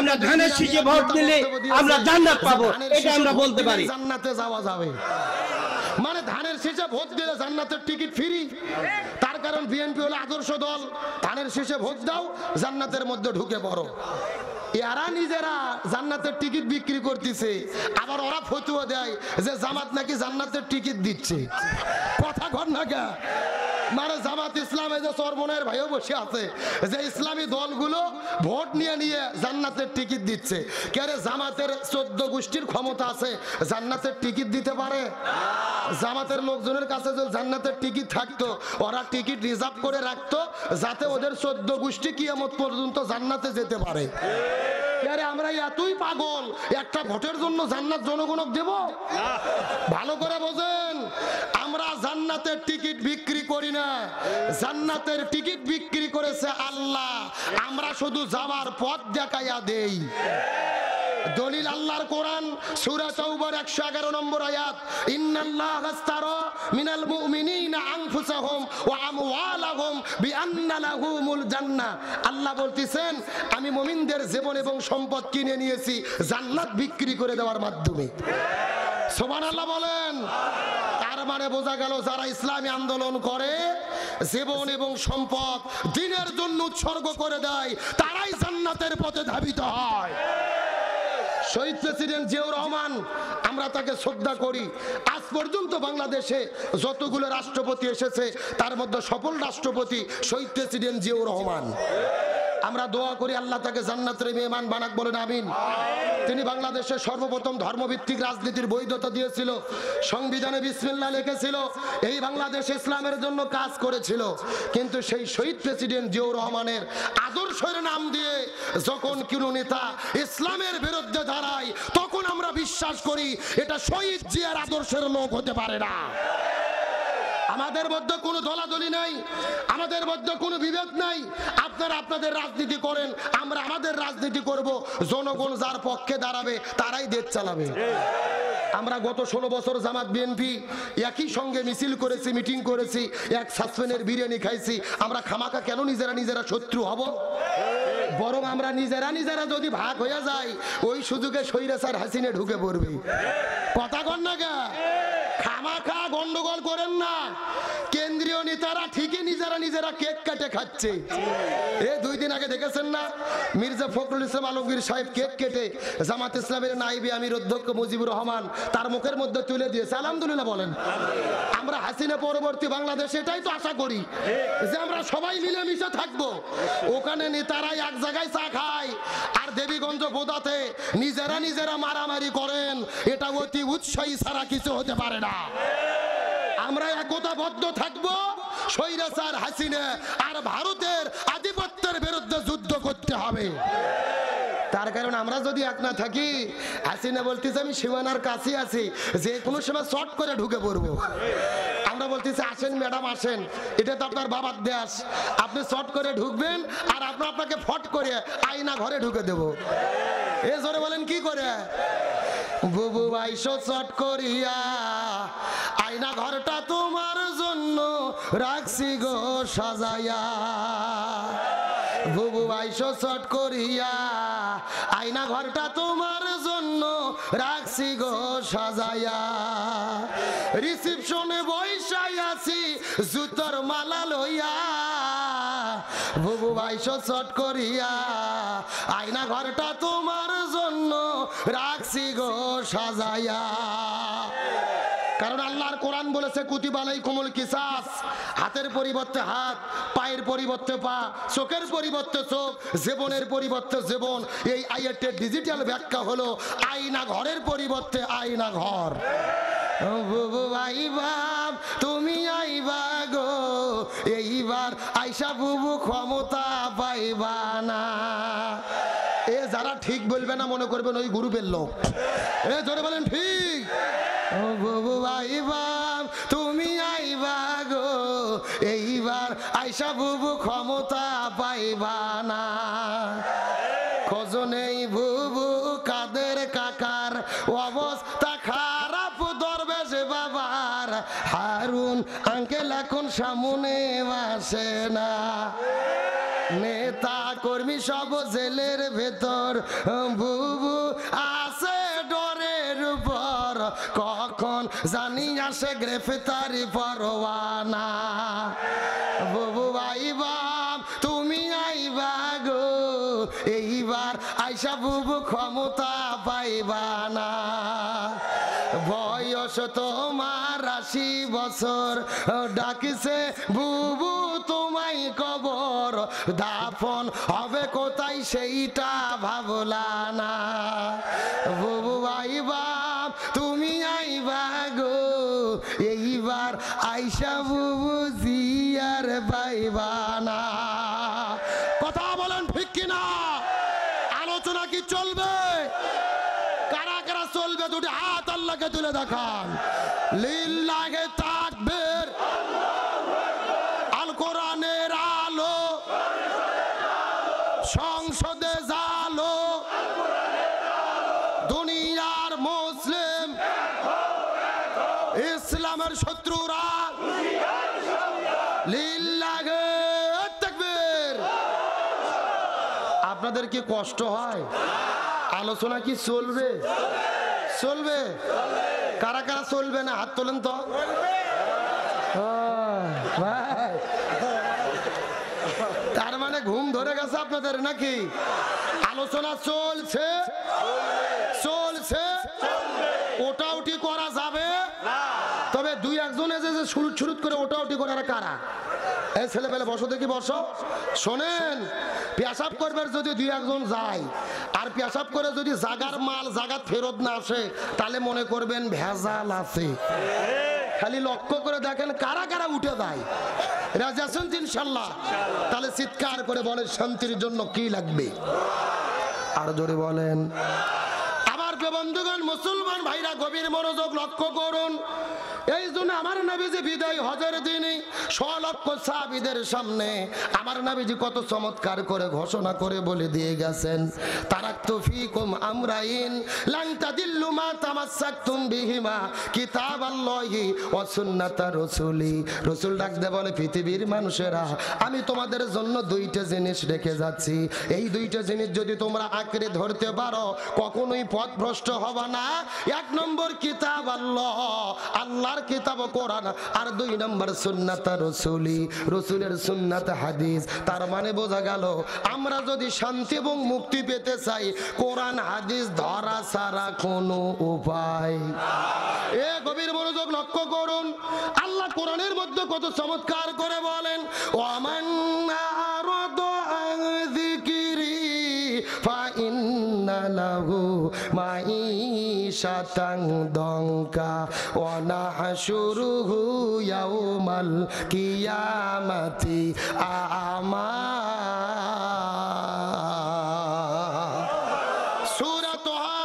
আমরা ধানের শীষে ভোট দিলে আমরা জান্নাত পাবো, এটা আমরা বলতে পারি। জান্নাতে যাওয়া যাবে মানে ধানের শীষে ভোট দিলে জান্নাতের টিকিট ফ্রি। তার কারণ বিএনপি হলো আদর্শ দল, ধানের শীষে ভোট দাও জান্নাতের মধ্যে ঢুকে পড়ো। এরা নিজেরা জান্নাতের টিকিট বিক্রি করতেছে, আবার ওরা ফতুয়া দেয় যে জামাত নাকি জান্নাতের টিকিট দিচ্ছে। কথা কর না কে? মানে জামাত ইসলামে যে চরমনের ভাইও বসে আছে যে ইসলামী দলগুলো ভোট নিয়ে নিয়ে জান্নাতের টিকিট দিচ্ছে। কে রে, জামাতের 14 গোষ্ঠীর ক্ষমতা আছে জান্নাতের টিকিট দিতে পারে? জামাতের লোকজনের কাছে যদি জান্নাতের টিকিট থাকতো ওরা টিকিট রিজার্ভ করে রাখতো যাতে ওদের 14 গোষ্ঠী কিয়ামত পর্যন্ত জান্নাতে যেতে পারে। আরে আমরা এতই পাগল একটা ভোটের জন্য জান্নাত জনগণক দেব? ভালো করে বোঝেন, আমরা জান্নাতের টিকিট বিক্রি করি না, জান্নাতের টিকিট বিক্রি করেছে আল্লাহ, আমরা শুধু যাওয়ার পথ দেখাইয়া দেই। দলিল আল্লাহর কোরআন সূরা তাওবার 111 নম্বর আয়াত, ইন্নাল্লাহা আস্তারা মিনাল মুমিনিনা আনফুসাহুম ওয়া আমওয়ালাহুম বিআন্না লাহুমুল জান্নাহ। আল্লাহ বলতেছেন আমি মুমিনদের জীবন এবং সম্পদ কিনে নিয়েছি জান্নাত বিক্রি করে দেওয়ার মাধ্যমে। সুবহানাল্লাহ বলেন। তার মানে বোঝা গেল যারা ইসলামী আন্দোলন করে জীবন এবং সম্পদ দ্বীনের জন্য উৎসর্গ করে দেয় তারাই জান্নাতের পথে ধাবিত হয়। শহীদ প্রেসিডেন্ট জিয়াউর রহমান, আমরা তাকে শ্রদ্ধা করি। আজ পর্যন্ত বাংলাদেশে যতগুলো রাষ্ট্রপতি এসেছে তার মধ্যে সফল রাষ্ট্রপতি শহীদ প্রেসিডেন্ট জিয়াউর রহমান। আমরা দোয়া করি আল্লাহ তাকে জান্নাতের মেহমান বানাক, বলেন আমিন। তিনি বাংলাদেশের সর্বপ্রথম ধর্মভিত্তিক রাজনীতির বৈধতা দিয়েছিল, সংবিধানে বিসমিল্লাহ লিখেছিল, এই বাংলাদেশ ইসলামের জন্য কাজ করেছিল। কিন্তু সেই শহীদ প্রেসিডেন্ট জিয়াউর রহমানের আদর্শের নাম দিয়ে যখন কোনো নেতা ইসলামের বিরুদ্ধে দাঁড়ায় তখন আমরা বিশ্বাস করি এটা শহীদ জিয়ার আদর্শের লোক হতে পারে না। আমাদের মধ্যে কোনো দলাদলি নাই, আমাদের মধ্যে কোনো বিভেদ নাই। আপনারা আপনাদের রাজনীতি করেন, আমরা আমাদের রাজনীতি করব। জনগণ যার পক্ষে দাঁড়াবে তারাই দেশ চালাবে। আমরা গত 16 বছর জামাত বিএনপি একই সঙ্গে মিছিল করেছি, মিটিং করেছি, এক সাসপেনের বিরিয়ানি খাইছি। আমরা খামাকা কেন নিজেরা শত্রু হব? বরং আমরা নিজেরা যদি ভাগ হয়ে যাই ওই সুযোগে স্বৈরাচার হাসিনা ঢুকে পড়বে। কথা কন না কে? খামাখা গন্ডগোল করেন না। কেন্দ্রীয় নেতারা ঠিকই নিজেরা কেক কাটে খাচ্ছে। এই 2 দিন আগে দেখেছেন না, মির্জা ফখরুল ইসলাম আলমগীর সাহেব কেক কেটে জামাত ইসলামের নাইবে আমির অধ্যক্ষ মুজিবুর রহমান তার মুখের মধ্যে তুলে দিয়েছে। আলহামদুলিল্লাহ বলেন। আমরা হাসিনা পরবর্তী বাংলাদেশে এটাই তো আশা করি যে আমরা সবাই মিলেমিশে থাকবো। ওখানে নেতারাই এক জায়গায় চা খায় আর দেবীগঞ্জ বোদাতে নিজেরা মারামারি করেন, এটা অতি উৎসাহী ছাড়া কিছু হতে পারে না। আমরা একতাবদ্ধ থাকবো, স্বৈরাচার হাসিনা আর ভারতের আধিপত্যের বিরুদ্ধে যুদ্ধ করতে হবে। তার কারণ আমরা যদি এক না থাকি, হাসিনা বলতেছে আমি সীমানার কাছে আছি, যে কোনো সময় শর্ট করে ঢুকে পড়বো। আমরা বলতেছি আসেন ম্যাডাম আসেন, এটা তো আপনার বাবার দেশ, আপনি শর্ট করে ঢুকবেন আর আপনাকে ফট করে আয়না ঘরে ঢুকে দেবো। এ জোরে বলেন কি করে? বুবু আইসো চট করিয়া আয়না ঘরটা তোমার জন্য রাখছি গো সাজাইয়া। বুবু আইসো চট করিয়া আয়না ঘরটা তোমার জন্য রাখছি গো সাজাইয়া। রিসিপশনে বইসাই আছি জুতোর মালা লইয়া। বুবু আইসো চট করিয়া আয়না ঘরটা তোমার জন্য রাখছি গো সাজাইয়া। কারণ আল্লাহর কোরআন বলেছে কুতিবা আলাইকুমুল কিসাস, হাতের পরিবর্তে হাত, পায়ের পরিবর্তে পা, চোখের পরিবর্তে চোখ, জীবনের পরিবর্তে জীবন। এই আয়াতের ডিজিটাল ব্যাখ্যা হলো আয়না ঘরের পরিবর্তে আয়না ঘর। বুবু আইবা তুমি আইবা গো এইবার আইসা বুবু ক্ষমতা পাইবা না। এ যারা ঠিক বলবে না মনে করবেন ওই গ্রুপের লোক। এ জোরে বলেন ঠিক। ও বুবু আইবা তুমি আইবা গো এইবার আইসা বুবু ক্ষমতা পাইবা না। খোঁজ নেই বুবু কাদের কাকার অবস্থা খারাপ, দরবেশ বাবার হারুন আঙ্কেল এখন সামনে আসে না। নেতা কর্মী সব জেলের ভেতর, বুবু আছে ডরের উপর, কখন জানি আসে গ্রেফতারি পরোয়ানা। বুবু আইবা তুমি আইবা গো, এইবার আইসা বুবু ক্ষমতা পাইবা না। বয়স তোমার 80 বছর, ডাকিছে বুবু তোমায় কবর, দাফন হবে কোথায় সেইটা ভাবলা না। বুবু আইবা তুমি আইবা গো, এইবার আইসা বুবু জিয়ার পাইবা না। কথা বলেন ঠিক কিনা? আলোচনা কি চলবে? কারা কারা চলবে দুটি হাত আল্লাহকে তুলে দেখান। লিল্লাহে তাকবীর। আল কোরআনের আলো, সংসদে জালো, দুনিয়ার মুসলিম ইসলামের শত্রুরা, লিল্লাহে তাকবীর। আপনাদের কি কষ্ট হয়? আলোচনা কি চলবে? চলবে। কারা কারা চলবে না হাত তোলেন তো। ভাই, তার মানে ঘুম ধরে গেছে আপনাদের নাকি? আলোচনা চলছে চলছে, ওটা উঠি করা যাবে। তবে দুই একজনে যে শুরুত করে ওটা উঠি করার কারা? এই ছেলে পেলে বসো দেখি, বসো। শোনেন, পেশাব করবার যদি দুই একজন যায় আর পেশাব করে যদি জাগার মাল জাগাত ফেরত না আসে, তাহলে মনে করবেন ভেজাল আছে। খালি লক্ষ্য করে দেখেন কারা কারা উঠে যায়। রাজি আছেন ইনশাআল্লাহ? তাহলে চিৎকার করে বলেন শান্তির জন্য কি লাগবে? আর জোরে বলেন। আমার বন্ধুগণ, মুসলমান ভাইরা গভীর মনোযোগ লক্ষ্য করুন। এই জন্য আমার নবীজি বিদায় হজের দিনে 100 লক্ষ সাহাবীদের সামনে আমার নবীজি কত চমৎকার করে ঘোষণা করে বলে দিয়ে গেছেন, তারাকতু ফীকুম আমরাইন লান তাদিল্লু মা তামাসসাকতুম বিহিমা কিতাবাল্লাহি ওয়া সুন্নাতা রাসূলি। রাসূল ডাকতে বলে, পৃথিবীর মানুষেরা, আমি তোমাদের জন্য দুইটা জিনিস রেখে যাচ্ছি। এই দুইটা জিনিস যদি তোমরা আঁকড়ে ধরতে পারো, কখনোই পথভ্রষ্ট হবে না। 1 নম্বর কিতাব আল্লাহ, আল্লাহর কিতাব কোরআন, আর 2 নম্বর সুন্নাত রাসূলি, রাসূলের সুন্নাত হাদিস। তার মানে বোঝা গেল, আমরা যদি শান্তি এবং মুক্তি পেতে চাই, কোরআন হাদিস ধরা ছাড়া কোনো উপায়। এ গভীর মনোযোগ লক্ষ্য করুন। আল্লাহ কোরআনের মধ্যে কত চমৎকার করে বলেন, ওয়ামান আরাদা আন যিকরি ফাইন্না লাহু মাঈশাতান দঙ্কা ওয়া নাহশুরুহু ইয়াউমাল কিয়ামাতি আ'মা। সূরা তাহা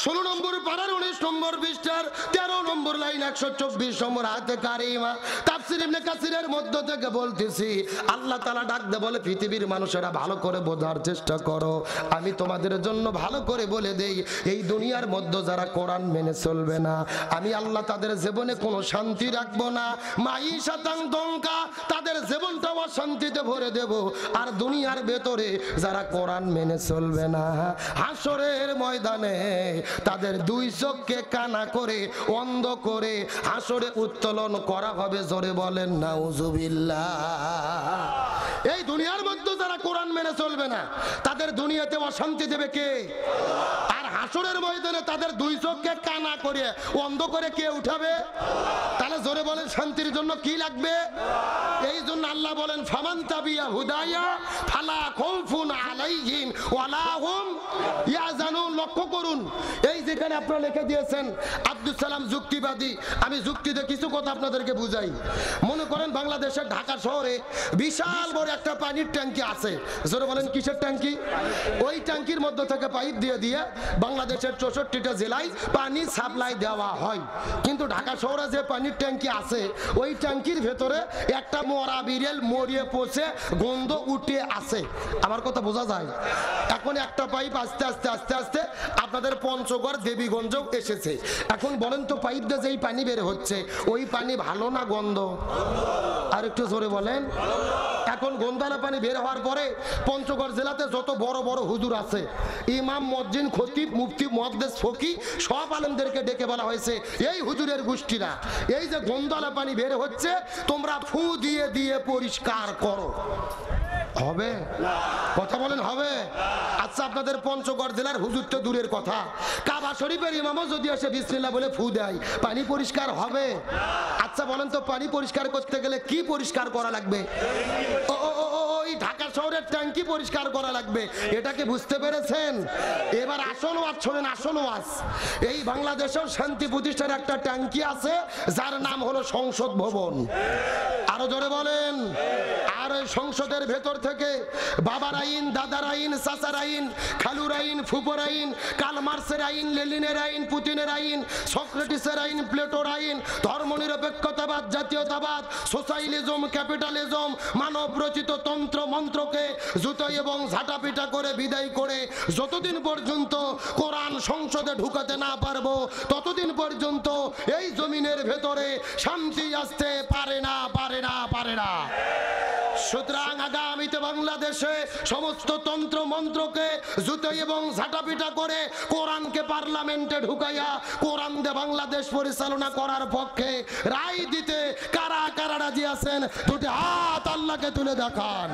16 নম্বর পারার 19 নম্বর পৃষ্ঠার 13 নম্বর লাইন 124 নম্বর আয়াতে কারিমা। তাফসীর ইবনে কাসিরের মধ্য থেকে বলতেছি, আল্লাহ তাআলা ডাক দে বলে, পৃথিবীর মানুষেরা ভালো করে বোঝার চেষ্টা করো। আমি তোমাদের জন্য ভালো করে বলে দেই, এই দুনিয়ার মধ্যে যারা কোরআন মেনে চলবে না, আমি আল্লাহ তাদের জীবনে কোনো শান্তি রাখবো না। মাঈশাতান দঙ্কা, তাদের জীবনটা অশান্তিতে ভরে দেব। আর দুনিয়ার ভেতরে যারা কোরআন মেনে চলবে না, হাসরের ময়দানে তাদের 2 চোখকে কানা করে অন্ধ করে হাসরে উত্তোলন করা হবে। জোরে বলেন নাউজুবিল্লাহ। এই দুনিয়ার মধ্যে যারা কোরআন মেনে চলবে না, তাদের দুনিয়াতে অশান্তি দেবে কে? আর হাসরের ময়দানে তাদের 2 চোখকে কানা করে অন্ধ করে কে উঠাবে? তাহলে জোরে বলেন শান্তির জন্য কি লাগবে? এই জন্য আল্লাহ বলেন, ফামান তাবিয়া হুদায়া ফালা খাউফুন আলাইহিম ওয়ালা হুম ইয়াহজানুন। লক্ষ্য করুন, এই যেখানে আপনারা লিখে দিয়েছেন আব্দুল সালাম যুক্তিবাদী। আমি যুক্তিতে কিছু কথা আপনাদেরকে বুঝাই। মনে করেন বাংলাদেশের ঢাকা শহরে বিশাল বড় একটা পানির ট্যাঙ্কি আছে। জোরে বলেন কিসের ট্যাঙ্কি? ওই ট্যাঙ্কির মধ্য থেকে পাইপ দিয়ে দিয়ে বাংলাদেশের 64টা জেলায় পানি সাপ্লাই দেওয়া হয়। কিন্তু ঢাকা শহরে যে পানির ট্যাঙ্কি আছে, ওই ট্যাঙ্কির ভেতরে একটা মরা বিড়াল মরিয়ে পচে গন্ধ উঠে আছে। আমার কথা বোঝা যায়? এখন একটা পাইপ আস্তে আস্তে আস্তে আস্তে আপনাদের পঞ্চগড় দেবীগঞ্জেও এসেছে। এখন বলেন তো, পাইপ দিয়ে যেই পানি বের হচ্ছে, ওই পানি ভালো না গন্ধ? আর একটু জোরে বলেন। এখন গোন্দালা পানি বের হওয়ার পরে পঞ্চগড় জেলাতে যত বড় বড় হুজুর আছে, ইমাম, মুয়াজ্জিন, খতিব, মুফতি, মুহাদ্দিস, ফকি, সব আলেমদেরকে ডেকে বলা হয়েছে, এই হুজুরের গোষ্ঠীরা এই যে গোন্দালা পানি বের হচ্ছে তোমরা ফু দিয়ে দিয়ে পরিষ্কার করো। হবে? কথা বলেন হবে? আচ্ছা, আপনাদের পঞ্চগড় জেলার হুজুর তো দূরের কথা, কাবা শরীফের ইমামও যদি এসে বিসমিল্লাহ বলে ফু দেয়, পানি পরিষ্কার হবে? আচ্ছা বলেন তো, পানি পরিষ্কার করতে গেলে কি পরিষ্কার করা লাগবে? ওই ঢাকা শহরের ট্যাঙ্কি পরিষ্কার করা লাগবে। এটাকে বুঝতে পেরেছেন? এবার আসল ওয়াজ শোনেন, আসল ওয়াজ। এই বাংলাদেশের শান্তি প্রতিষ্ঠার একটা ট্যাঙ্কি আছে যার নাম হলো সংসদ ভবন। আরো জোরে বলেন। আর ওই সংসদের ভেতর থেকে বাবার আইন, দাদার আইন, চাচার আইন, খালুর আইন, ফুপোর আইন, কার্ল মার্ক্সের আইন, লেনিনের আইন, পুতিনের আইন, সক্রেটিসের আইন, প্লেটোর আইন, ধর্মনিরপেক্ষতাবাদ, জাতীয়তাবাদ, সোশ্যালিজম, ক্যাপিটালিজম, মানব রচিত তন্ত্র মন্ত্রকে জুতো এবং ঝাঁটাপিটা করে বিদায় করে যতদিন পর্যন্ত কোরআন সংসদে ঢুকাতে না পারবো ততদিন পর্যন্ত এই জমিনের ভেতরে শান্তি আসতে পারে না, পারে না, পারে না। সুতরাং আগামীতে বাংলাদেশে সমস্ত তন্ত্র মন্ত্রকে জুতো এবং ঝাঁটাপিটা করে কোরআনকে পার্লামেন্টে ঢুকাইয়া কোরআন দিয়ে বাংলাদেশ পরিচালনা করার পক্ষে রায় দিতে কারা কারা রাজি আছেন? দুটি হাত আল্লাহকে তুলে দেখান।